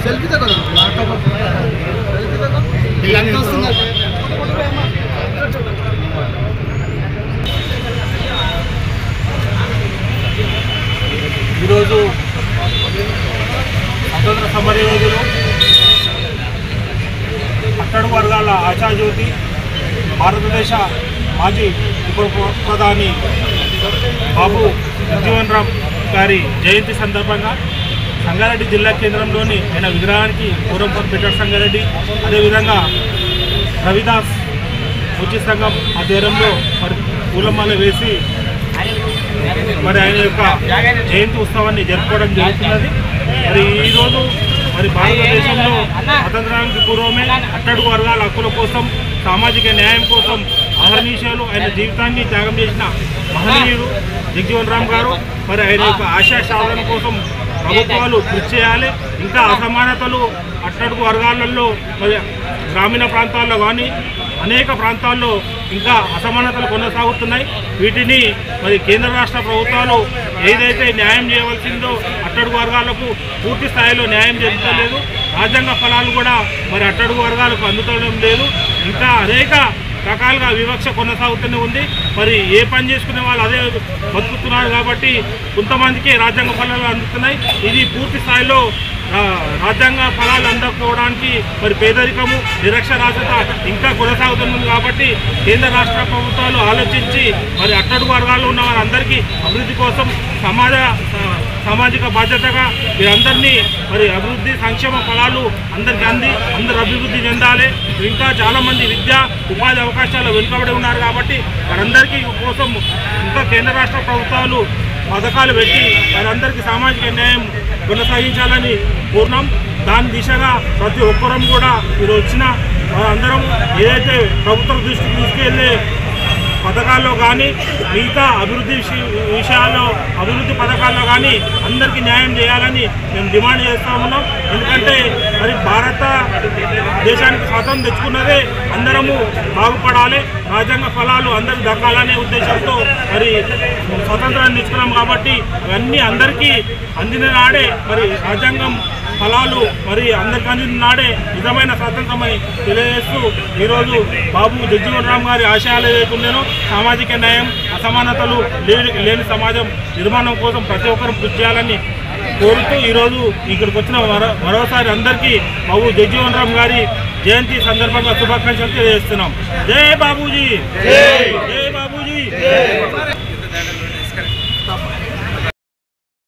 Selfie तक स्वतंत्र समरयोधुलु अट्टडुगु वर्गाల आशाज्योति భారతదేశ మాజీ ఉప ప్రధాని బాబు జగ్జీవన్ రామ్ గారి జయంతి సందర్భంగా సంగారెడ్డి జిల్లా కేంద్రంలోని ఆయన విగ్రహానికి పూర్వం ఫర్ పీటర్ సంగారెడ్డి అదేవిధంగా రవిదాస్ ఉచిత సంఘం ఆధ్వర్యంలో పూలమాల వేసి మరి ఆయన యొక్క జయంతి ఉత్సవాన్ని జరుపుకోవడం జరుగుతున్నది। మరి ఈరోజు మరి భారతదేశంలో స్వతంత్రానికి పూర్వమే అట్టడుగు వర్గాల హక్కుల కోసం సామాజిక న్యాయం కోసం అహర్నిశలు ఆయన జీవితాన్ని త్యాగం చేసిన మహనీయుడు జగ్జీవన్ రామ్ గారు। మరి ఆయన యొక్క ఆశయ సాధన కోసం ప్రభుత్వాలు కృషి చేయాలి। ఇంకా అసమానతలు అట్టడుగు వర్గాలలో మరి గ్రామీణ ప్రాంతాల్లో కానీ అనేక ప్రాంతాల్లో ఇంకా అసమానతలు కొనసాగుతున్నాయి। వీటిని మరి కేంద్ర రాష్ట్ర ప్రభుత్వాలు ఏదైతే న్యాయం చేయవలసిందో అట్టడుగు వర్గాలకు పూర్తి స్థాయిలో న్యాయం జరుగుతలేదు। రాజ్యాంగ ఫలాలు కూడా మరి అట్టడుగు వర్గాలకు అందుతడం లేదు। ఇంకా అనేక రకాలుగా వివక్ష కొనసాగుతూనే ఉంది। మరి ఏ పని చేసుకునే వాళ్ళు అదే బతుకుతున్నారు కాబట్టి కొంతమందికి రాజ్యాంగ ఫలాలు అందుతున్నాయి। ఇది పూర్తి స్థాయిలో రాజ్యాంగ ఫలాలు అందకపోవడానికి మరి పేదరికము నిరక్షరాస్యత ఇంకా కొనసాగుతుంది కాబట్టి కేంద్ర రాష్ట్ర ప్రభుత్వాలు ఆలోచించి మరి అట్టడుగు వర్గాల్లో ఉన్న వారందరికీ అభివృద్ధి కోసం సామాజిక బాధ్యతగా వీరందరినీ మరి అభివృద్ధి సంక్షేమ ఫలాలు అందరికీ అంది అందరూ అభివృద్ధి చెందాలి। ఇంకా చాలామంది విద్యా ఉపాధి అవకాశాలు వెనుకబడి ఉన్నారు కాబట్టి వారందరికీ కోసం ఇంకా కేంద్ర రాష్ట్ర ప్రభుత్వాలు పథకాలు పెట్టి వారందరికీ సామాజిక న్యాయం కొనసాగించాలని కోరున్నాం। దాని దిశగా ప్రతి ఒక్కరం కూడా ఈరోజు వచ్చిన అందరం ఏదైతే ప్రభుత్వం దృష్టికి తీసుకెళ్లే పథకాల్లో కానీ మిగతా అభివృద్ధి విషయాల్లో అభివృద్ధి పథకాల్లో కానీ అందరికీ న్యాయం చేయాలని మేము డిమాండ్ చేస్తూ ఉన్నాం। ఎందుకంటే మరి భారత దేశానికి స్వాతంత్రం తెచ్చుకున్నదే అందరము బాగుపడాలి, రాజ్యాంగ ఫలాలు అందరికి దక్కాలనే ఉద్దేశంతో మరి స్వాతంత్రాన్ని తెచ్చుకున్నాం కాబట్టి అవన్నీ అందరికీ అందిన నాడే మరి రాజ్యాంగం ఫలాలు మరి అందరికీ అందిన నాడే నిజమైన స్వాతంత్రమని తెలియజేస్తూ ఈరోజు బాబు జగ్జీవన్ రామ్ గారి ఆశయాలు ఏదైతుండేనో సామాజిక న్యాయం అసమానతలు లేని సమాజం నిర్మాణం కోసం ప్రతి ఒక్కరూ కృషి చేయాలని కోరుతూ ఈరోజు ఇక్కడికి వచ్చిన మరోసారి అందరికీ బాబు జగ్జీవన్ రామ్ గారి జయంతి సందర్భంగా శుభాకాంక్షలు తెలియజేస్తున్నాం। జై బాబూజీ।